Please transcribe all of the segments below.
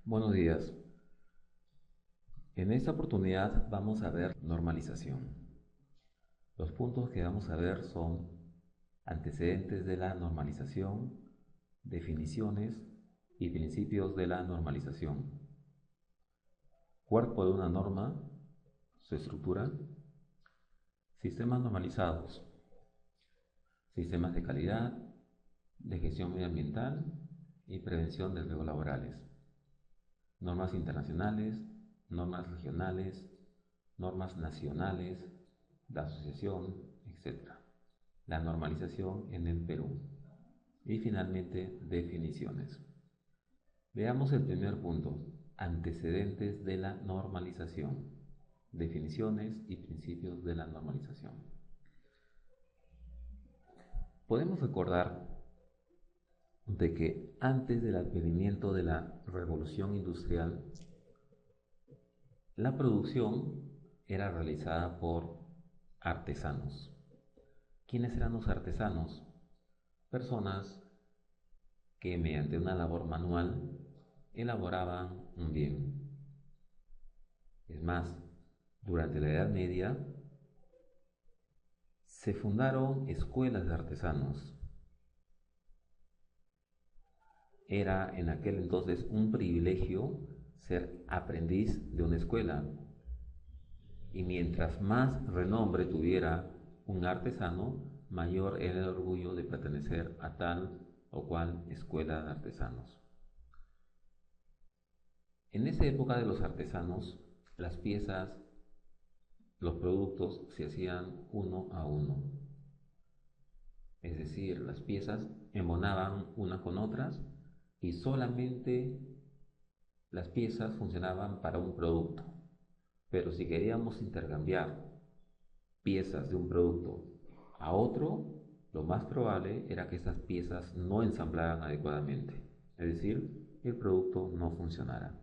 Buenos días. En esta oportunidad vamos a ver normalización. Los puntos que vamos a ver son antecedentes de la normalización, definiciones y principios de la normalización. Cuerpo de una norma, su estructura, sistemas normalizados, sistemas de calidad, de gestión medioambiental y prevención de riesgos laborales. Normas internacionales, normas regionales, normas nacionales, de asociación, etc. La normalización en el Perú. Y finalmente, definiciones. Veamos el primer punto, antecedentes de la normalización, definiciones y principios de la normalización. Podemos recordar de que antes del advenimiento de la revolución industrial, la producción era realizada por artesanos. ¿Quiénes eran los artesanos? Personas que mediante una labor manual elaboraban un bien. Es más, durante la Edad Media se fundaron escuelas de artesanos. Era en aquel entonces un privilegio ser aprendiz de una escuela. Y mientras más renombre tuviera un artesano, mayor era el orgullo de pertenecer a tal o cual escuela de artesanos. En esa época de los artesanos, las piezas, los productos se hacían uno a uno. Es decir, las piezas embonaban unas con otras y solamente las piezas funcionaban para un producto. Pero si queríamos intercambiar piezas de un producto a otro, lo más probable era que esas piezas no ensamblaran adecuadamente, es decir, el producto no funcionara.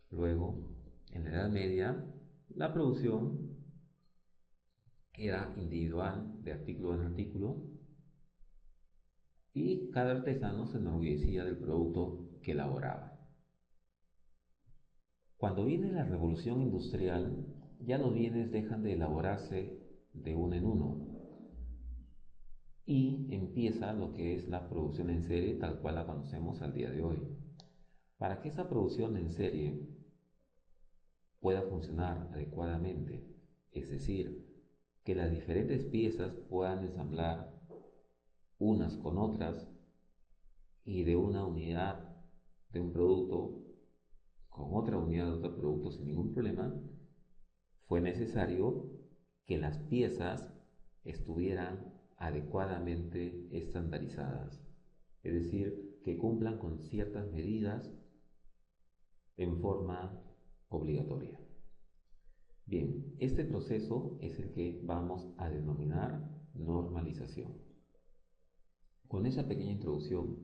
Luego, en la Edad Media, la producción era individual, de artículo en artículo, y cada artesano se enorgullecía del producto que elaboraba. Cuando viene la revolución industrial, ya los bienes dejan de elaborarse de uno en uno y empieza lo que es la producción en serie tal cual la conocemos al día de hoy. Para que esa producción en serie pueda funcionar adecuadamente, es decir, que las diferentes piezas puedan ensamblar unas con otras y de una unidad de un producto con otra unidad de otro producto sin ningún problema, fue necesario que las piezas estuvieran adecuadamente estandarizadas, es decir, que cumplan con ciertas medidas en forma obligatoria. Bien, este proceso es el que vamos a denominar normalización. Con esa pequeña introducción,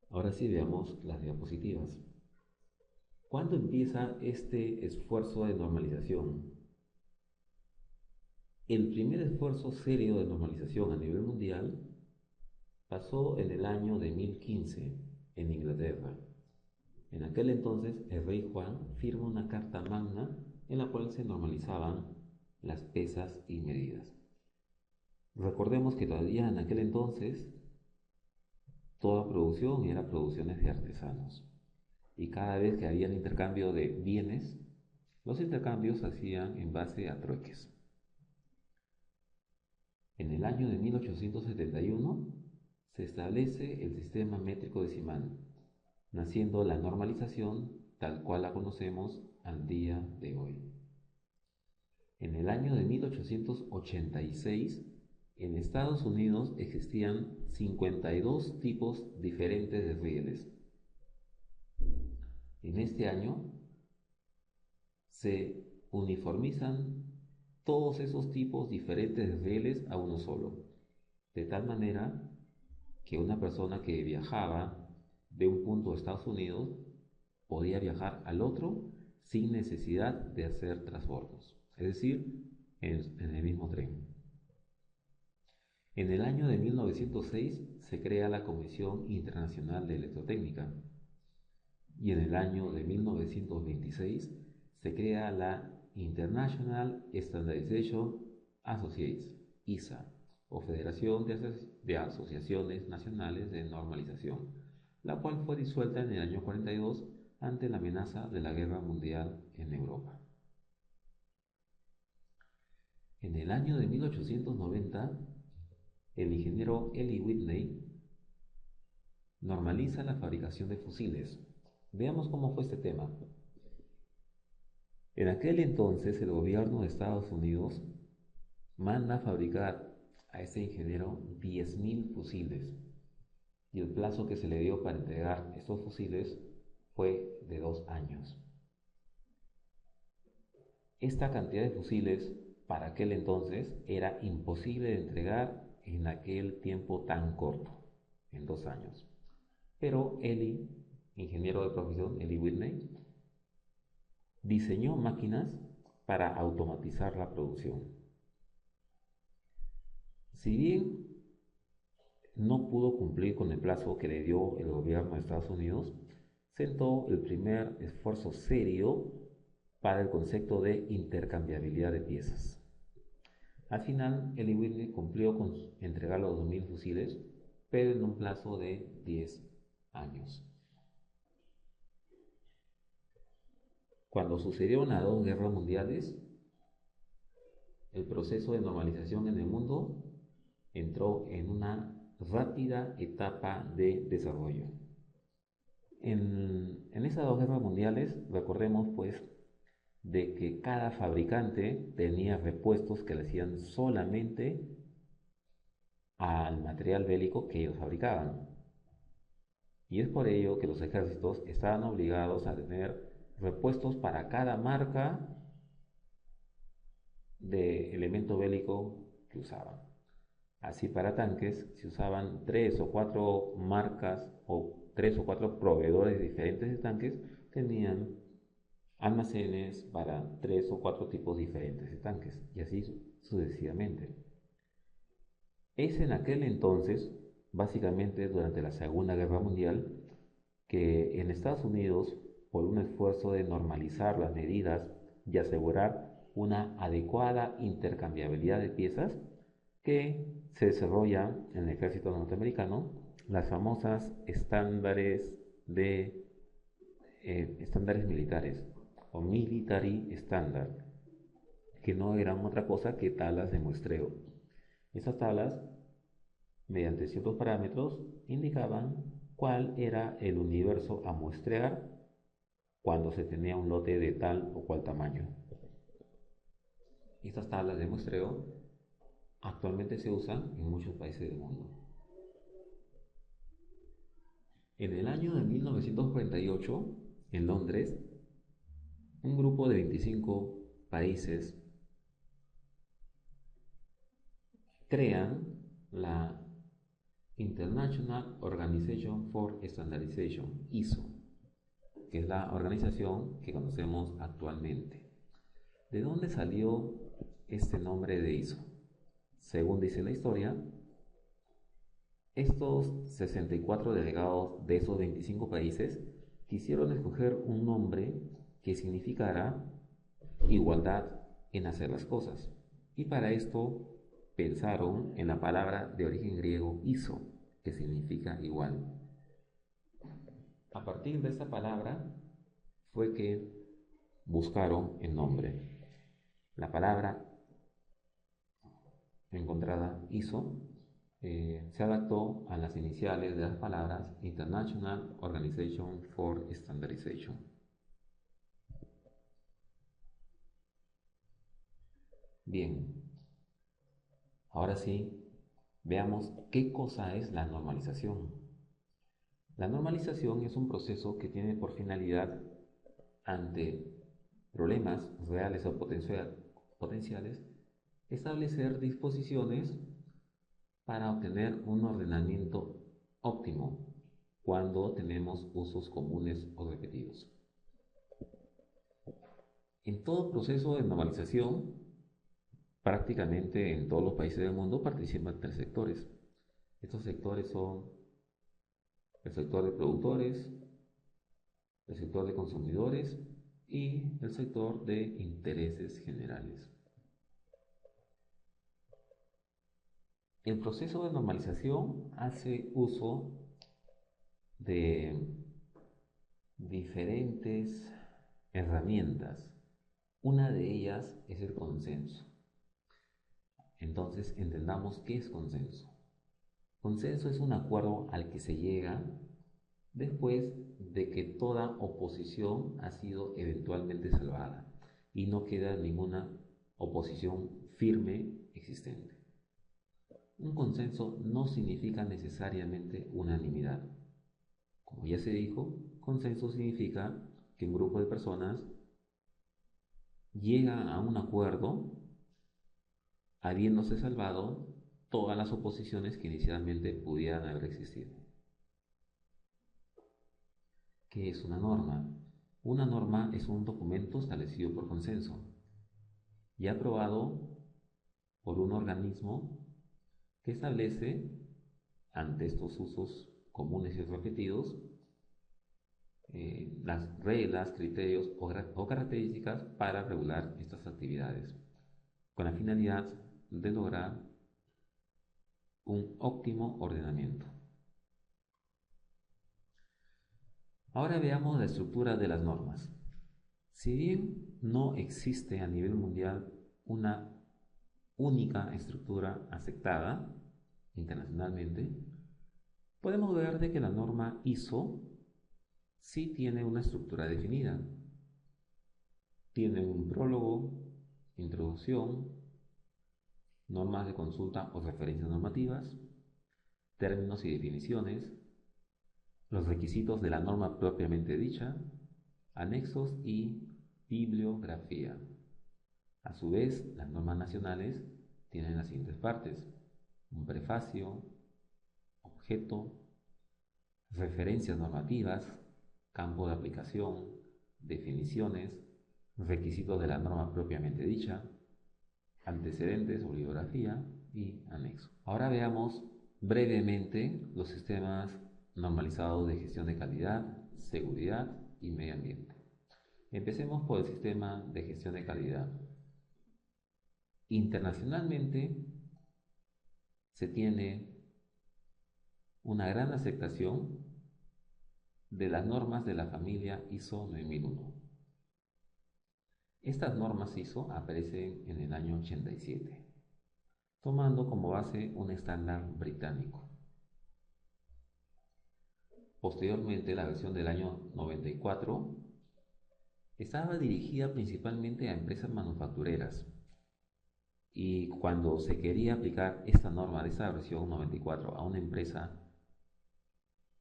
ahora sí veamos las diapositivas. ¿Cuándo empieza este esfuerzo de normalización? El primer esfuerzo serio de normalización a nivel mundial pasó en el año de 1015 en Inglaterra. En aquel entonces el rey Juan firma una carta magna en la cual se normalizaban las pesas y medidas. Recordemos que todavía en aquel entonces toda producción era producciones de artesanos y cada vez que había intercambio de bienes, los intercambios se hacían en base a trueques. En el año de 1871 se establece el sistema métrico decimal, naciendo la normalización tal cual la conocemos al día de hoy. En el año de 1886, en Estados Unidos existían 52 tipos diferentes de rieles. En este año se uniformizan todos esos tipos diferentes de rieles a uno solo, de tal manera que una persona que viajaba de un punto de Estados Unidos podía viajar al otro sin necesidad de hacer transbordos, es decir, en el mismo tren. En el año de 1906 se crea la Comisión Internacional de Electrotécnica y en el año de 1926 se crea la International Standardization Associates, ISA, o Federación de Asociaciones Nacionales de Normalización, la cual fue disuelta en el año 42 ante la amenaza de la guerra mundial en Europa. En el año de 1890, el ingeniero Eli Whitney normaliza la fabricación de fusiles. Veamos cómo fue este tema. En aquel entonces, el gobierno de Estados Unidos manda fabricar a este ingeniero 10.000 fusiles, y el plazo que se le dio para entregar estos fusiles fue de 2 años. Esta cantidad de fusiles para aquel entonces era imposible de entregar en aquel tiempo tan corto, en 2 años. Pero Eli, ingeniero de profesión, Eli Whitney, diseñó máquinas para automatizar la producción. Si bien no pudo cumplir con el plazo que le dio el gobierno de Estados Unidos, sentó el primer esfuerzo serio para el concepto de intercambiabilidad de piezas. Al final, Eli Whitney cumplió con entregar los 2.000 fusiles, pero en un plazo de 10 años. Cuando sucedieron las 2 guerras mundiales, el proceso de normalización en el mundo entró en una rápida etapa de desarrollo. En esas 2 guerras mundiales, recordemos pues de que cada fabricante tenía repuestos que le hacían solamente al material bélico que ellos fabricaban. Y es por ello que los ejércitos estaban obligados a tener repuestos para cada marca de elemento bélico que usaban. Así, para tanques se usaban 3 o 4 marcas o 3 o 4 proveedores diferentes de tanques, tenían almacenes para 3 o 4 tipos diferentes de tanques, y así sucesivamente. Es en aquel entonces, básicamente durante la Segunda Guerra Mundial, que en Estados Unidos, por un esfuerzo de normalizar las medidas y asegurar una adecuada intercambiabilidad de piezas, que se desarrolla en el ejército norteamericano las famosas estándares militares, o military standard, que no eran otra cosa que tablas de muestreo. Esas tablas, mediante ciertos parámetros, indicaban cuál era el universo a muestrear cuando se tenía un lote de tal o cual tamaño. Estas tablas de muestreo actualmente se usan en muchos países del mundo. En el año de 1948, en Londres, un grupo de 25 países crean la International Organization for Standardization, ISO, que es la organización que conocemos actualmente. ¿De dónde salió este nombre de ISO? Según dice la historia, estos 64 delegados de esos 25 países quisieron escoger un nombre que significara igualdad en hacer las cosas. Y para esto pensaron en la palabra de origen griego iso, que significa igual. A partir de esta palabra fue que buscaron el nombre. La palabra encontrada ISO se adaptó a las iniciales de las palabras International Organization for Standardization. Bien, ahora sí, veamos qué cosa es la normalización. La normalización es un proceso que tiene por finalidad, ante problemas reales o potenciales, establecer disposiciones para obtener un ordenamiento óptimo cuando tenemos usos comunes o repetidos. En todo proceso de normalización, prácticamente en todos los países del mundo participan 3 sectores. Estos sectores son el sector de productores, el sector de consumidores y el sector de intereses generales. El proceso de normalización hace uso de diferentes herramientas. Una de ellas es el consenso. Entonces, entendamos qué es consenso. Consenso es un acuerdo al que se llega después de que toda oposición ha sido eventualmente salvada y no queda ninguna oposición firme existente. Un consenso no significa necesariamente unanimidad. Como ya se dijo, consenso significa que un grupo de personas llega a un acuerdo habiéndose salvado todas las oposiciones que inicialmente pudieran haber existido. ¿Qué es una norma? Una norma es un documento establecido por consenso y aprobado por un organismo que establece, ante estos usos comunes y repetidos, las reglas, criterios o características para regular estas actividades, con la finalidad de lograr un óptimo ordenamiento. Ahora veamos la estructura de las normas. Si bien no existe a nivel mundial una única estructura aceptada internacionalmente, podemos ver de que la norma ISO sí tiene una estructura definida. Tiene un prólogo, introducción, normas de consulta o referencias normativas, términos y definiciones, los requisitos de la norma propiamente dicha, anexos y bibliografía. A su vez, las normas nacionales tienen las siguientes partes: un prefacio, objeto, referencias normativas, campo de aplicación, definiciones, requisitos de la norma propiamente dicha, antecedentes o bibliografía y anexo. Ahora veamos brevemente los sistemas normalizados de gestión de calidad, seguridad y medio ambiente. Empecemos por el sistema de gestión de calidad. Internacionalmente se tiene una gran aceptación de las normas de la familia ISO 9001. Estas normas ISO aparecen en el año 87, tomando como base un estándar británico. Posteriormente, la versión del año 94 estaba dirigida principalmente a empresas manufactureras, y cuando se quería aplicar esta norma de esa versión 94 a una empresa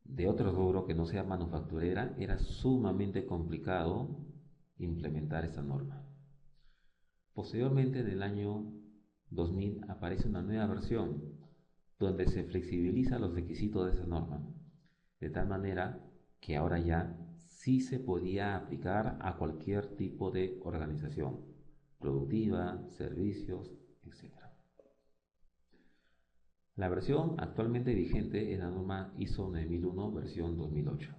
de otro rubro que no sea manufacturera, era sumamente complicado implementar esta norma. Posteriormente, en el año 2000, aparece una nueva versión donde se flexibiliza los requisitos de esa norma, de tal manera que ahora ya sí se podía aplicar a cualquier tipo de organización productiva, servicios, etc. La versión actualmente vigente es la norma ISO 9001 versión 2008.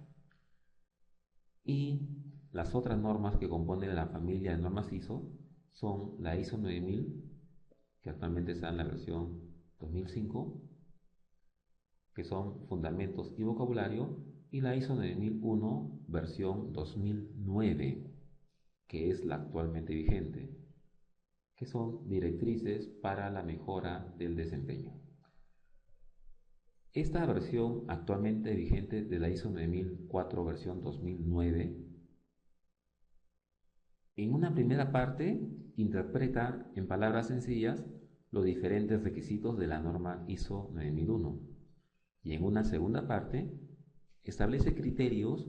Y las otras normas que componen la familia de normas ISO son la ISO 9000, que actualmente está en la versión 2005, que son fundamentos y vocabulario, y la ISO 9001 versión 2009, que es la actualmente vigente, que son directrices para la mejora del desempeño. Esta versión actualmente vigente de la ISO 9004 versión 2009, en una primera parte interpreta en palabras sencillas los diferentes requisitos de la norma ISO 9001, y en una segunda parte establece criterios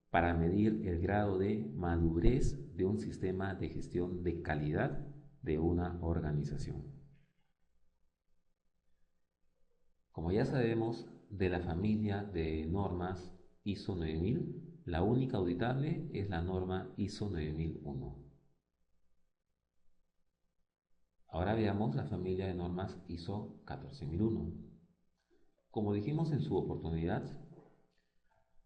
para medir el grado de madurez de un sistema de gestión de calidad de una organización. Como ya sabemos, de la familia de normas ISO 9000, la única auditable es la norma ISO 9001. Ahora veamos la familia de normas ISO 14001. Como dijimos en su oportunidad,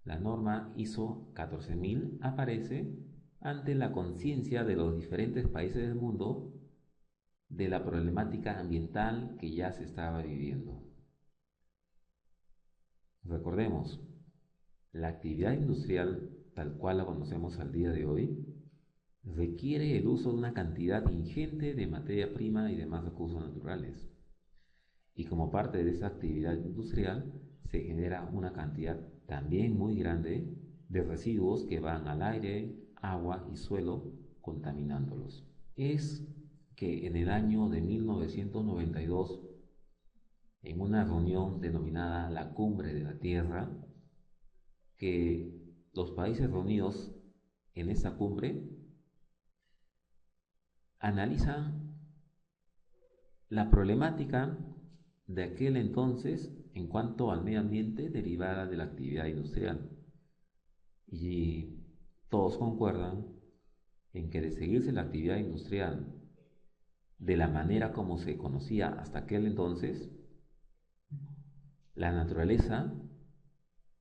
la norma ISO 14000 aparece ante la conciencia de los diferentes países del mundo de la problemática ambiental que ya se estaba viviendo. Recordemos, la actividad industrial, tal cual la conocemos al día de hoy, requiere el uso de una cantidad ingente de materia prima y demás recursos naturales. Y como parte de esa actividad industrial, se genera una cantidad también muy grande de residuos que van al aire, agua y suelo, contaminándolos. Es que en el año de 1992, en una reunión denominada la Cumbre de la Tierra, que los países reunidos en esta cumbre analizan la problemática de aquel entonces en cuanto al medio ambiente derivada de la actividad industrial. Y todos concuerdan en que de seguirse la actividad industrial de la manera como se conocía hasta aquel entonces, la naturaleza,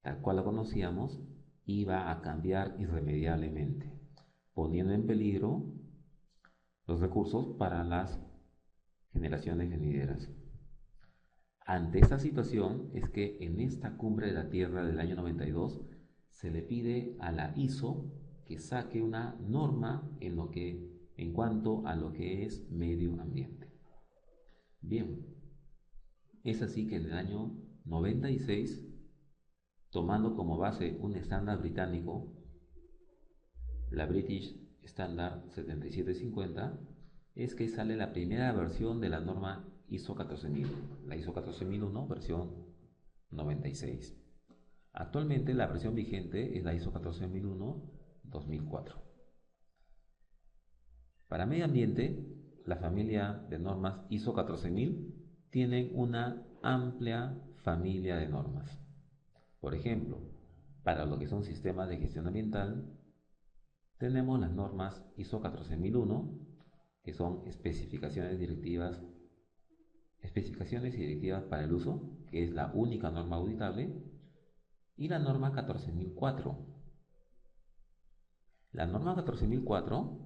tal cual la conocíamos, iba a cambiar irremediablemente, poniendo en peligro los recursos para las generaciones venideras. Ante esta situación es que en esta cumbre de la Tierra del año 92 se le pide a la ISO que saque una norma en cuanto a lo que es medio ambiente. Bien, es así que en el año 96, tomando como base un estándar británico, la British Standard 7750, es que sale la primera versión de la norma ISO 14000, la ISO 14001 versión 96. Actualmente la versión vigente es la ISO 14001-2004. Para medio ambiente, la familia de normas ISO 14000 tienen una amplia familia de normas. Por ejemplo, para lo que son sistemas de gestión ambiental, tenemos las normas ISO 14001, que son especificaciones y directivas para el uso, que es la única norma auditable, y la norma 14004. La norma 14004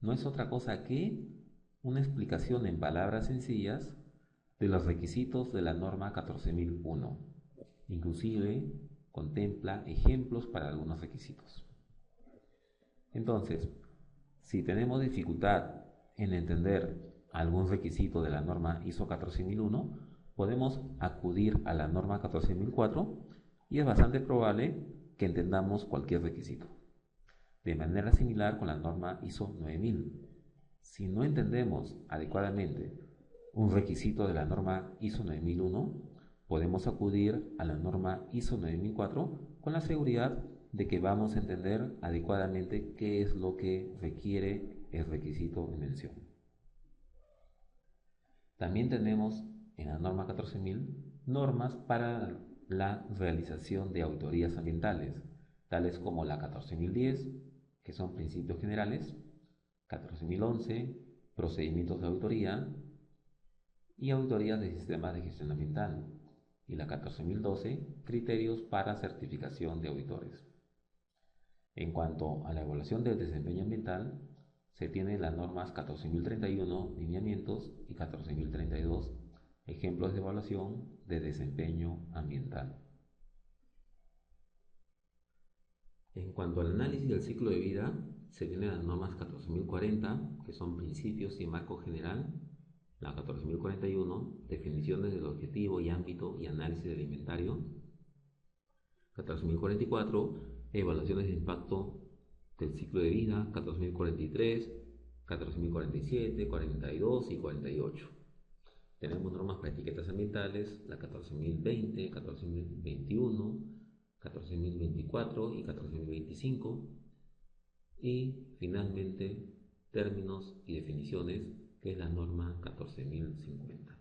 no es otra cosa que una explicación en palabras sencillas de los requisitos de la norma 14001. Inclusive contempla ejemplos para algunos requisitos. Entonces, si tenemos dificultad en entender algún requisito de la norma ISO 14001, podemos acudir a la norma 14004 y es bastante probable que entendamos cualquier requisito. De manera similar con la norma ISO 9000. Si no entendemos adecuadamente un requisito de la norma ISO 9001, podemos acudir a la norma ISO 9004 con la seguridad de que vamos a entender adecuadamente qué es lo que requiere el requisito en mención. También tenemos en la norma 14000 normas para la realización de auditorías ambientales, tales como la 14010, que son principios generales, 14011, procedimientos de auditoría y auditorías de sistemas de gestión ambiental, y la 14012, criterios para certificación de auditores. En cuanto a la evaluación del desempeño ambiental, se tienen las normas 14031, lineamientos, y 14032, ejemplos de evaluación de desempeño ambiental. En cuanto al análisis del ciclo de vida, se tienen las normas 14040, que son principios y marco general, la 14041, definiciones del objetivo y ámbito y análisis del inventario, 14044, evaluaciones de impacto del ciclo de vida, 14043, 14047, 42 y 48. Tenemos normas para etiquetas ambientales, la 14020, 14021, 14024 y 14025. Y finalmente, términos y definiciones, que es la norma 14050.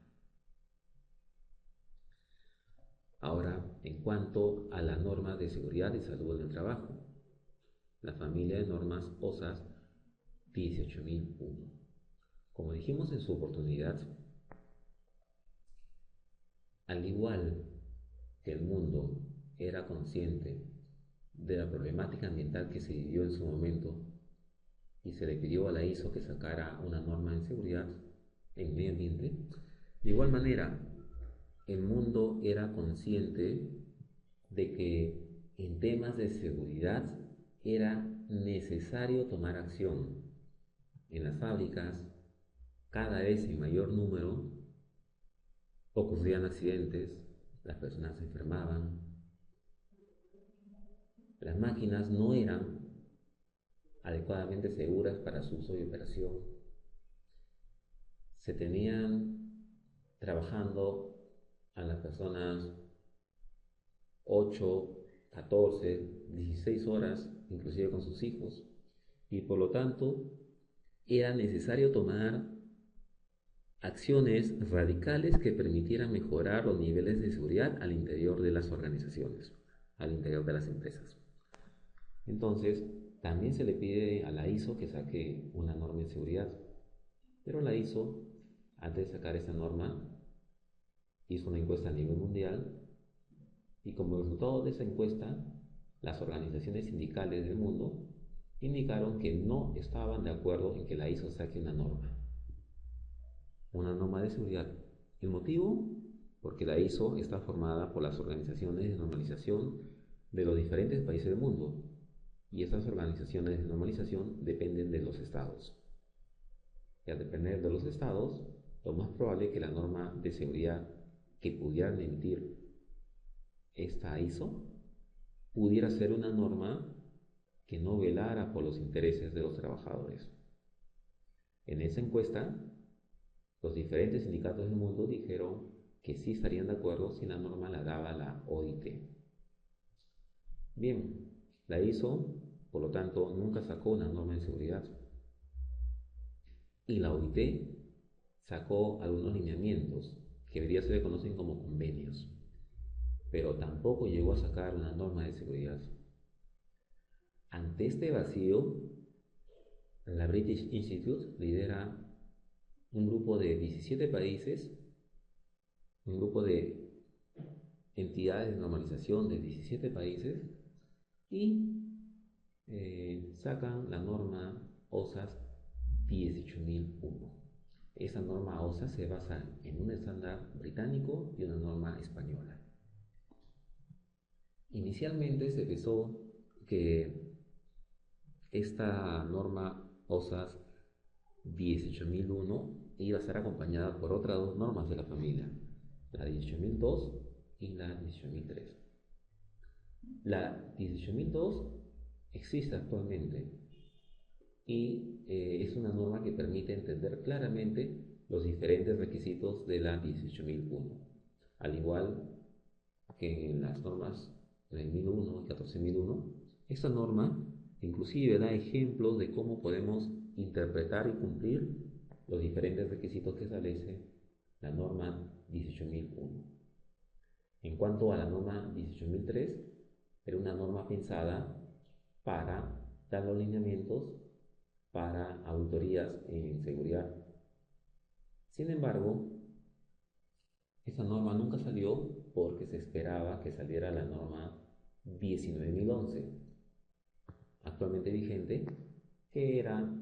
Ahora, en cuanto a la norma de seguridad y salud en el trabajo, la familia de normas OSAS 18001. Como dijimos en su oportunidad, al igual que el mundo era consciente de la problemática ambiental que se vivió en su momento y se le pidió a la ISO que sacara una norma en seguridad en medio ambiente, de igual manera el mundo era consciente de que en temas de seguridad era necesario tomar acción. En las fábricas, cada vez en mayor número, ocurrían accidentes, las personas se enfermaban, las máquinas no eran adecuadamente seguras para su uso y operación. Se tenían trabajando a las personas 8, 14, 16 horas, inclusive con sus hijos, y por lo tanto era necesario tomar acciones radicales que permitieran mejorar los niveles de seguridad al interior de las organizaciones, al interior de las empresas. Entonces, también se le pide a la ISO que saque una norma de seguridad, pero la ISO, antes de sacar esa norma, hizo una encuesta a nivel mundial y como resultado de esa encuesta, las organizaciones sindicales del mundo indicaron que no estaban de acuerdo en que la ISO saque una norma de seguridad. ¿El motivo? Porque la ISO está formada por las organizaciones de normalización de los diferentes países del mundo y estas organizaciones de normalización dependen de los estados. Y al depender de los estados, lo más probable es que la norma de seguridad que pudieran emitir esta ISO pudiera ser una norma que no velara por los intereses de los trabajadores. En esa encuesta, los diferentes sindicatos del mundo dijeron que sí estarían de acuerdo si la norma la daba la OIT. Bien, la ISO, por lo tanto, nunca sacó una norma de seguridad. Y la OIT sacó algunos lineamientos que hoy día se le conocen como convenios, pero tampoco llegó a sacar una norma de seguridad. Ante este vacío, la British Institute lidera un grupo de 17 países, un grupo de entidades de normalización de 17 países y sacan la norma OSAS 18001. Esa norma OSAS se basa en un estándar británico y una norma española. Inicialmente se pensó que esta norma OSAS 18001 iba a estar acompañada por otras dos normas de la familia, la 18002 y la 18003. La 18002 existe actualmente y es una norma que permite entender claramente los diferentes requisitos de la 18001, al igual que en las normas 3001 y 14001. Esta norma inclusive da ejemplos de cómo podemos interpretar y cumplir los diferentes requisitos que establece la norma 18001. En cuanto a la norma 18003, era una norma pensada para dar los lineamientos para auditorías en seguridad. Sin embargo, esa norma nunca salió porque se esperaba que saliera la norma 19011, actualmente vigente, que era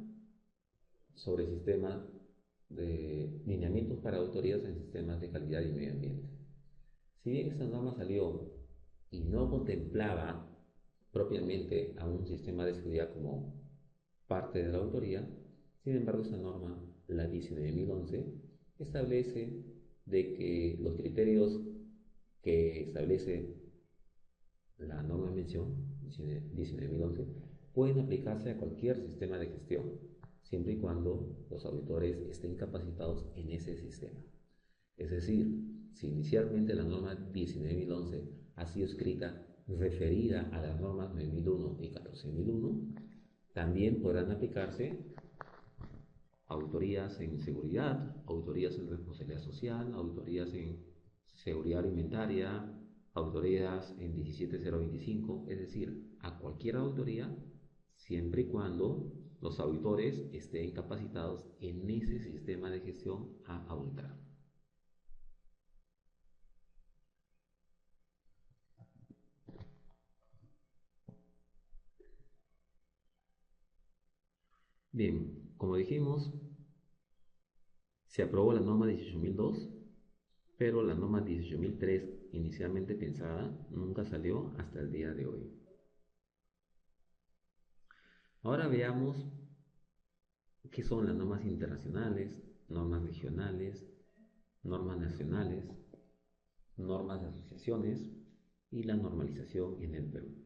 sobre sistemas de lineamientos para auditorías en sistemas de calidad y medio ambiente. Si bien esta norma salió y no contemplaba propiamente a un sistema de seguridad como parte de la auditoría, sin embargo esta norma, la 19011, establece de que los criterios que establece la norma en mención, 19011, pueden aplicarse a cualquier sistema de gestión, siempre y cuando los auditores estén capacitados en ese sistema. Es decir, si inicialmente la norma 19011 ha sido escrita referida a las normas 9001 y 14001, también podrán aplicarse auditorías en seguridad, auditorías en responsabilidad social, auditorías en seguridad alimentaria, auditorías en 17025, es decir, a cualquier auditoría, siempre y cuando los auditores estén capacitados en ese sistema de gestión a auditar. Bien, como dijimos, se aprobó la norma 18.002, pero la norma 18.003 inicialmente pensada nunca salió hasta el día de hoy. Ahora veamos qué son las normas internacionales, normas regionales, normas nacionales, normas de asociaciones y la normalización en el Perú.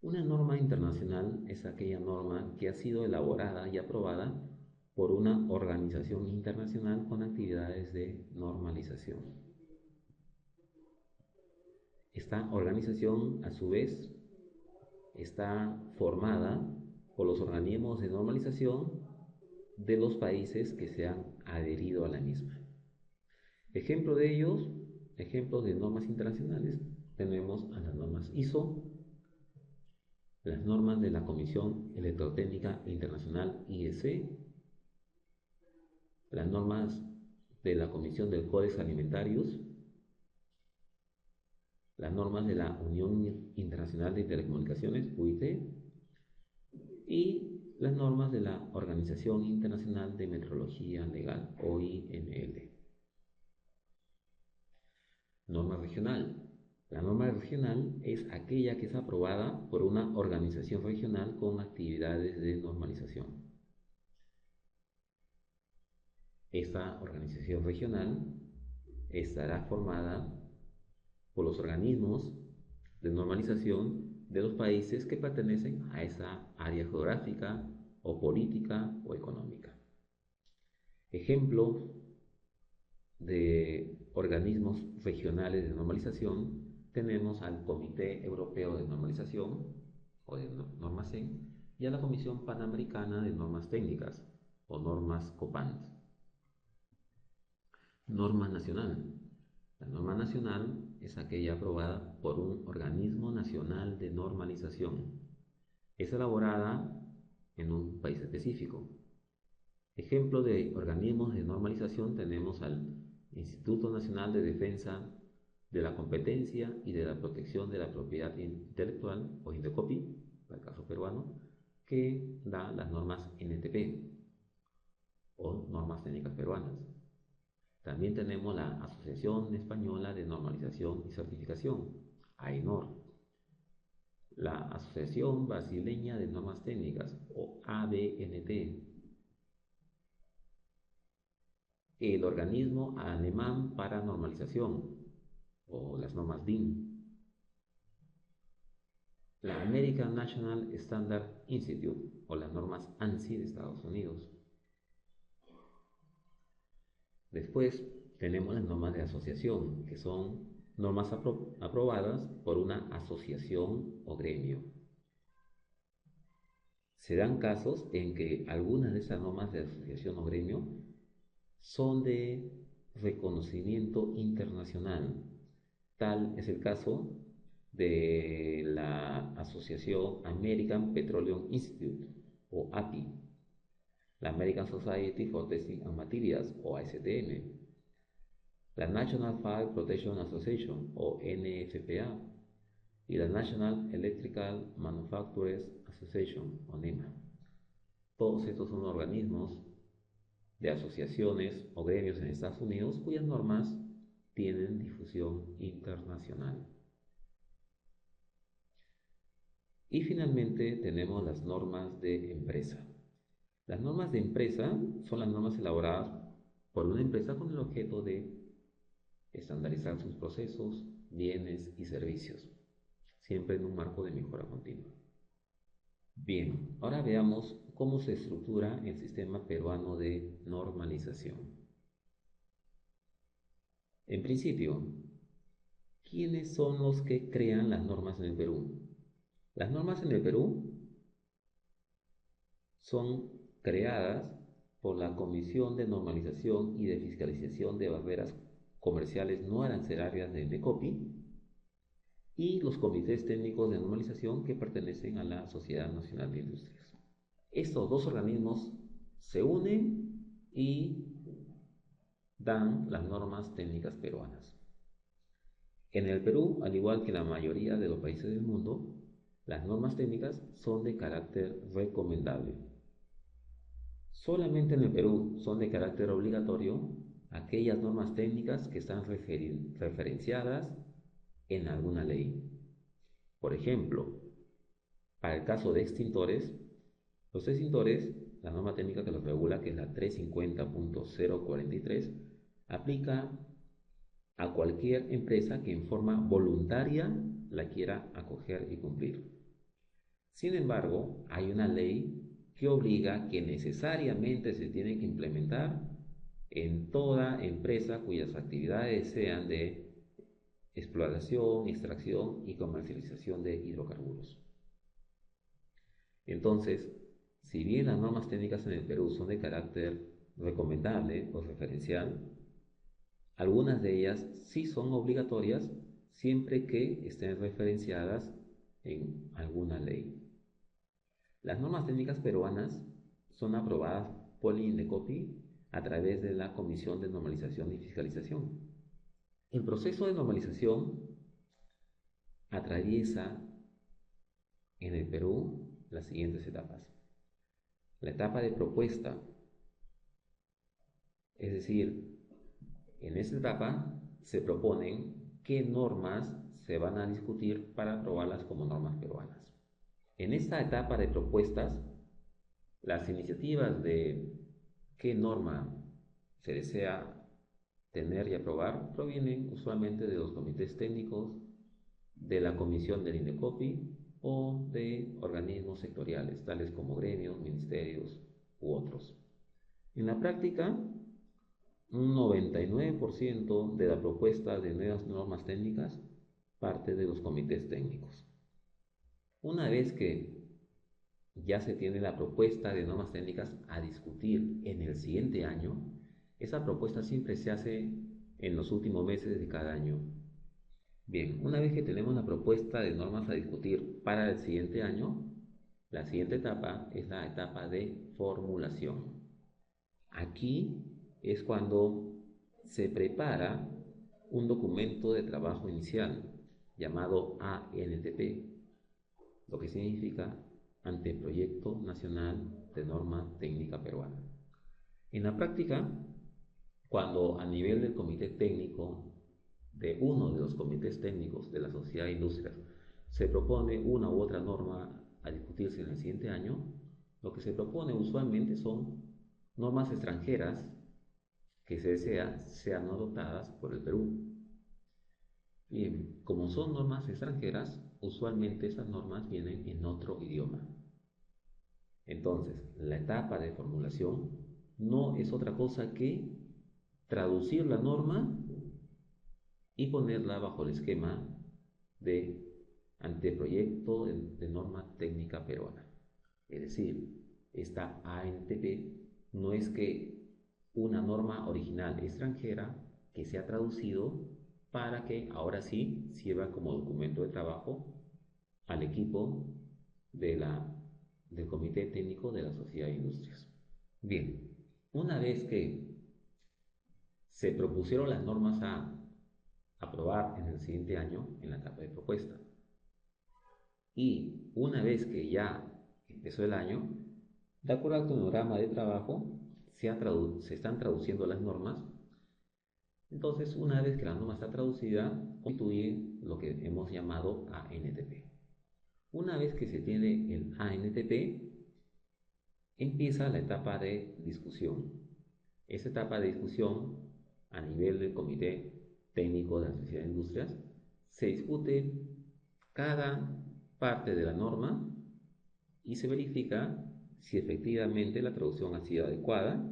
Una norma internacional es aquella norma que ha sido elaborada y aprobada por una organización internacional con actividades de normalización. Esta organización, a su vez, está formada por los organismos de normalización de los países que se han adherido a la misma. Ejemplo de ellos, ejemplos de normas internacionales, tenemos a las normas ISO, las normas de la Comisión Electrotécnica Internacional IEC, las normas de la Comisión del Códex Alimentarius, las normas de la Unión Internacional de Telecomunicaciones, UIT, y las normas de la Organización Internacional de Metrología Legal, OIML. Norma regional. La norma regional es aquella que es aprobada por una organización regional con actividades de normalización. Esta organización regional estará formada por los organismos de normalización de los países que pertenecen a esa área geográfica o política o económica. Ejemplos de organismos regionales de normalización tenemos al Comité Europeo de Normalización o de Normacen y a la Comisión Panamericana de Normas Técnicas o normas COPANT. Norma nacional. La norma nacional es aquella aprobada por un organismo nacional de normalización. Es elaborada en un país específico. Ejemplo de organismos de normalización tenemos al Instituto Nacional de Defensa de la Competencia y de la Protección de la Propiedad Intelectual, o INDECOPI, para el caso peruano, que da las normas NTP, o normas técnicas peruanas. También tenemos la Asociación Española de Normalización y Certificación, AENOR, la Asociación Brasileña de Normas Técnicas, o ABNT, el Organismo Alemán para Normalización, o las normas DIN, la American National Standard Institute, o las normas ANSI de Estados Unidos. Después tenemos las normas de asociación, que son normas aprobadas por una asociación o gremio. Se dan casos en que algunas de esas normas de asociación o gremio son de reconocimiento internacional. Tal es el caso de la Asociación American Petroleum Institute, o API, la American Society for Testing and Materials, o ASTM, la National Fire Protection Association, o NFPA, y la National Electrical Manufacturers Association, o NEMA. Todos estos son organismos de asociaciones o gremios en Estados Unidos cuyas normas tienen difusión internacional. Y finalmente tenemos las normas de empresa. Las normas de empresa son las normas elaboradas por una empresa con el objeto de estandarizar sus procesos, bienes y servicios, siempre en un marco de mejora continua. Bien, ahora veamos cómo se estructura el sistema peruano de normalización. En principio, ¿quiénes son los que crean las normas en el Perú? Las normas en el Perú son creadas por la Comisión de Normalización y de Fiscalización de Barreras Comerciales No Arancelarias de INDECOPI y los comités técnicos de normalización que pertenecen a la Sociedad Nacional de Industrias. Estos dos organismos se unen y dan las normas técnicas peruanas. En el Perú, al igual que en la mayoría de los países del mundo, las normas técnicas son de carácter recomendable. Solamente en el Perú son de carácter obligatorio aquellas normas técnicas que están referenciadas en alguna ley. Por ejemplo, para el caso de extintores, los extintores, la norma técnica que los regula, que es la 350.043, aplica a cualquier empresa que en forma voluntaria la quiera acoger y cumplir. Sin embargo, hay una ley que obliga que necesariamente se tiene que implementar en toda empresa cuyas actividades sean de exploración, extracción y comercialización de hidrocarburos. Entonces, si bien las normas técnicas en el Perú son de carácter recomendable o referencial, algunas de ellas sí son obligatorias siempre que estén referenciadas en alguna ley. Las normas técnicas peruanas son aprobadas por el INDECOPI a través de la Comisión de Normalización y Fiscalización. El proceso de normalización atraviesa en el Perú las siguientes etapas. La etapa de propuesta, es decir, en esta etapa se proponen qué normas se van a discutir para aprobarlas como normas peruanas. En esta etapa de propuestas, las iniciativas de qué norma se desea tener y aprobar provienen usualmente de los comités técnicos, de la comisión del INDECOPI o de organismos sectoriales, tales como gremios, ministerios u otros. En la práctica, un 99% de la propuesta de nuevas normas técnicas parte de los comités técnicos. Una vez que ya se tiene la propuesta de normas técnicas a discutir en el siguiente año, esa propuesta siempre se hace en los últimos meses de cada año. Bien, una vez que tenemos la propuesta de normas a discutir para el siguiente año, la siguiente etapa es la etapa de formulación. Aquí es cuando se prepara un documento de trabajo inicial llamado ANTP, lo que significa Anteproyecto Nacional de Norma Técnica Peruana. En la práctica, cuando a nivel del comité técnico, de uno de los comités técnicos de la sociedad de industrias, se propone una u otra norma a discutirse en el siguiente año, lo que se propone usualmente son normas extranjeras que se desea sean adoptadas por el Perú. Bien, como son normas extranjeras, usualmente esas normas vienen en otro idioma. Entonces, la etapa de formulación no es otra cosa que traducir la norma y ponerla bajo el esquema de anteproyecto de norma técnica peruana. Es decir, esta ANTP no es que una norma original extranjera que se ha traducido para que ahora sí sirva como documento de trabajo al equipo del Comité Técnico de la Sociedad de Industrias. Bien, una vez que se propusieron las normas a aprobar en el siguiente año, en la etapa de propuesta, y una vez que ya empezó el año, de acuerdo al cronograma de trabajo, se están traduciendo las normas. Entonces, una vez que la norma está traducida, constituye lo que hemos llamado ANTP. Una vez que se tiene el ANTP, empieza la etapa de discusión. Esa etapa de discusión, a nivel del Comité Técnico de la Sociedad de Industrias, se discute cada parte de la norma y se verifica si efectivamente la traducción ha sido adecuada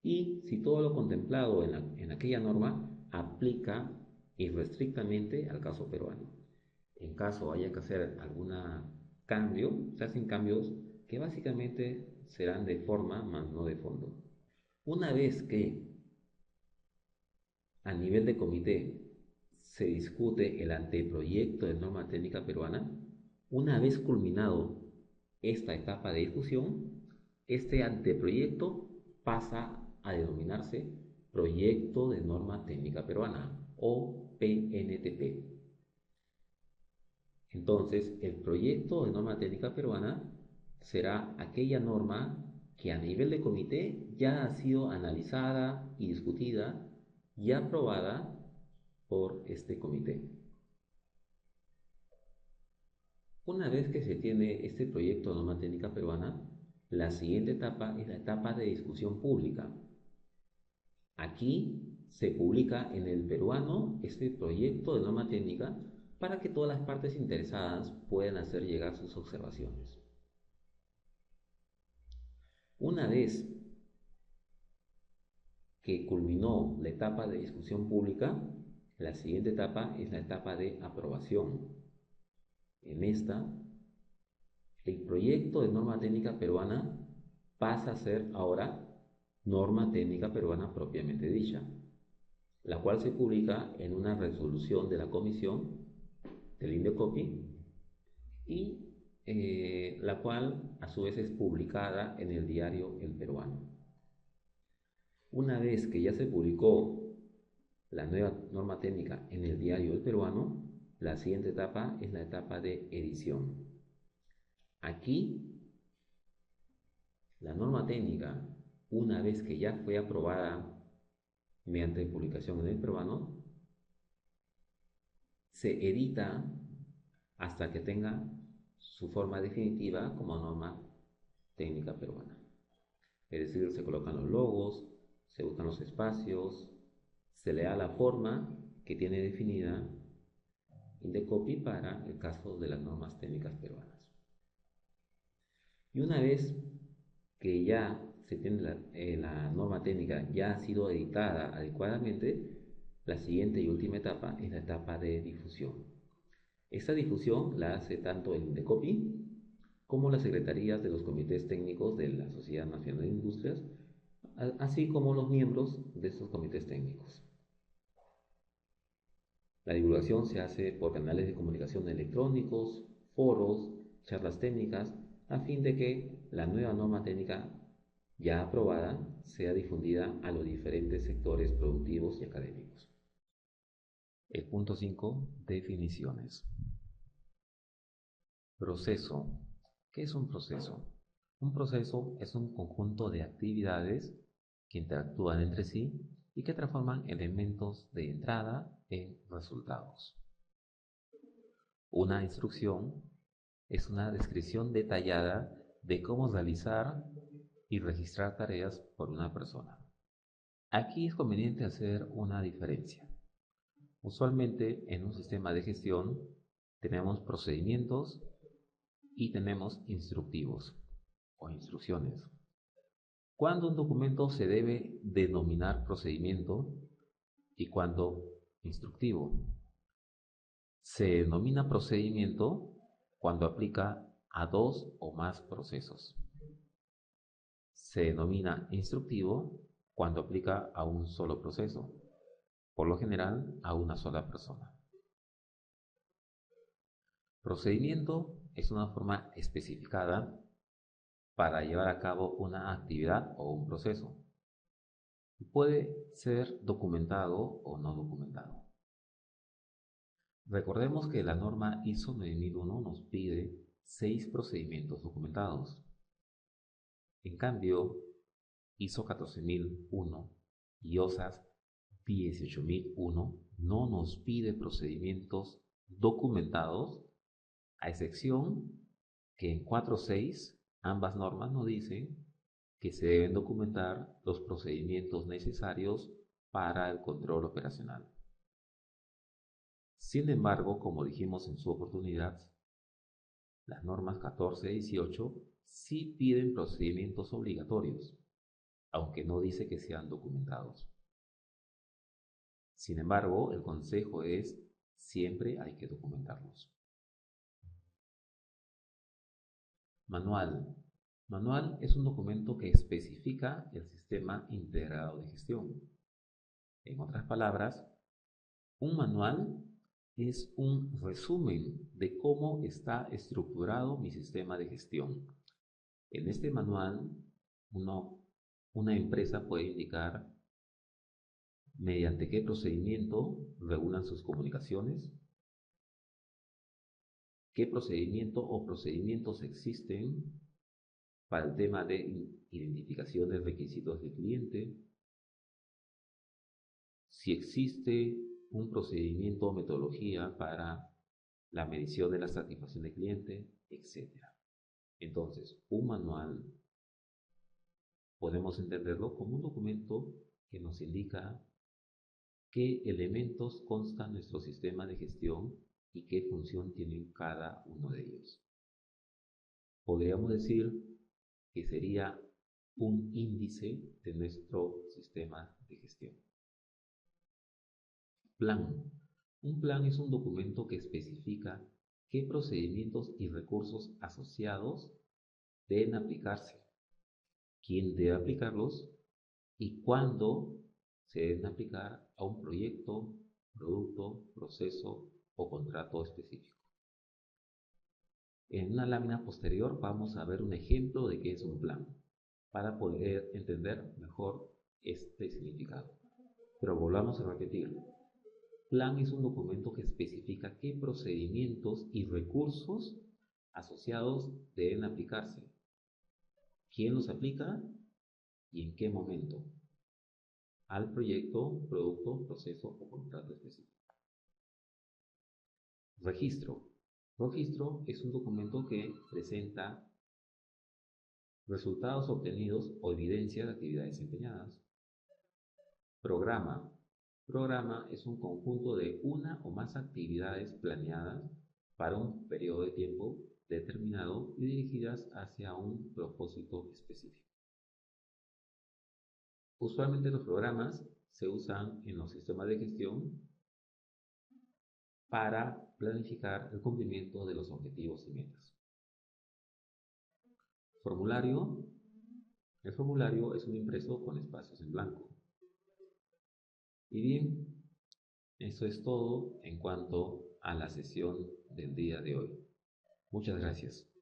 y si todo lo contemplado en aquella norma aplica irrestrictamente al caso peruano. En caso haya que hacer algún cambio, se hacen cambios que básicamente serán de forma, más no de fondo. Una vez que a nivel de comité se discute el anteproyecto de norma técnica peruana, una vez culminado esta etapa de discusión, este anteproyecto pasa a denominarse Proyecto de Norma Técnica Peruana o PNTP. Entonces, el proyecto de norma técnica peruana será aquella norma que a nivel de comité ya ha sido analizada y discutida y aprobada por este comité. Una vez que se tiene este proyecto de norma técnica peruana, la siguiente etapa es la etapa de discusión pública. Aquí se publica en el peruano este proyecto de norma técnica para que todas las partes interesadas puedan hacer llegar sus observaciones. Una vez que culminó la etapa de discusión pública, la siguiente etapa es la etapa de aprobación. En esta, el proyecto de norma técnica peruana pasa a ser ahora norma técnica peruana propiamente dicha, la cual se publica en una resolución de la comisión del Indecopi y la cual a su vez es publicada en el diario El Peruano. Una vez que ya se publicó la nueva norma técnica en el diario El Peruano, la siguiente etapa es la etapa de edición. Aquí, la norma técnica, una vez que ya fue aprobada mediante publicación en El Peruano, se edita hasta que tenga su forma definitiva como norma técnica peruana. Es decir, se colocan los logos, se buscan los espacios, se le da la forma que tiene definida Indecopi para el caso de las normas técnicas peruanas. Y una vez que ya se tiene la norma técnica ya ha sido editada adecuadamente, la siguiente y última etapa es la etapa de difusión. Esta difusión la hace tanto el Indecopi como las secretarías de los comités técnicos de la Sociedad Nacional de Industrias, así como los miembros de estos comités técnicos. La divulgación se hace por canales de comunicación electrónicos, foros, charlas técnicas, a fin de que la nueva norma técnica ya aprobada sea difundida a los diferentes sectores productivos y académicos. El punto 5. Definiciones. Proceso. ¿Qué es un proceso? Un proceso es un conjunto de actividades que interactúan entre sí y que transforman elementos de entrada en resultados. Una instrucción es una descripción detallada de cómo realizar y registrar tareas por una persona. Aquí es conveniente hacer una diferencia. Usualmente en un sistema de gestión tenemos procedimientos y tenemos instructivos o instrucciones. Cuando un documento se debe denominar procedimiento y cuando instructivo. Se denomina procedimiento cuando aplica a dos o más procesos. Se denomina instructivo cuando aplica a un solo proceso, por lo general a una sola persona. Procedimiento es una forma especificada para llevar a cabo una actividad o un proceso. Puede ser documentado o no documentado. Recordemos que la norma ISO 9001 nos pide 6 procedimientos documentados. En cambio, ISO 14001 y OSAS 18001 no nos pide procedimientos documentados, a excepción que en 4.6 ambas normas nos dicen que se deben documentar los procedimientos necesarios para el control operacional. Sin embargo, como dijimos en su oportunidad, las normas 14 y 18 sí piden procedimientos obligatorios, aunque no dice que sean documentados. Sin embargo, el consejo es siempre hay que documentarlos. Manual. Manual es un documento que especifica el sistema integrado de gestión. En otras palabras, un manual es un resumen de cómo está estructurado mi sistema de gestión. En este manual, una empresa puede indicar mediante qué procedimiento regulan sus comunicaciones, qué procedimiento o procedimientos existen para el tema de identificación de requisitos del cliente, si existe un procedimiento o metodología para la medición de la satisfacción del cliente, etc. Entonces, un manual podemos entenderlo como un documento que nos indica qué elementos constan nuestro sistema de gestión y qué función tienen cada uno de ellos. Podríamos decir que sería un índice de nuestro sistema de gestión. Plan. Un plan es un documento que especifica qué procedimientos y recursos asociados deben aplicarse, quién debe aplicarlos y cuándo se deben aplicar a un proyecto, producto, proceso o contrato específico. En una lámina posterior vamos a ver un ejemplo de qué es un plan, para poder entender mejor este significado. Pero volvamos a repetir. Plan es un documento que especifica qué procedimientos y recursos asociados deben aplicarse, quién los aplica y en qué momento al proyecto, producto, proceso o contrato específico. Registro. Registro es un documento que presenta resultados obtenidos o evidencia de actividades desempeñadas. Programa. Programa es un conjunto de una o más actividades planeadas para un periodo de tiempo determinado y dirigidas hacia un propósito específico. Usualmente los programas se usan en los sistemas de gestión para planificar el cumplimiento de los objetivos y metas. Formulario. El formulario es un impreso con espacios en blanco. Y bien, eso es todo en cuanto a la sesión del día de hoy. Muchas gracias.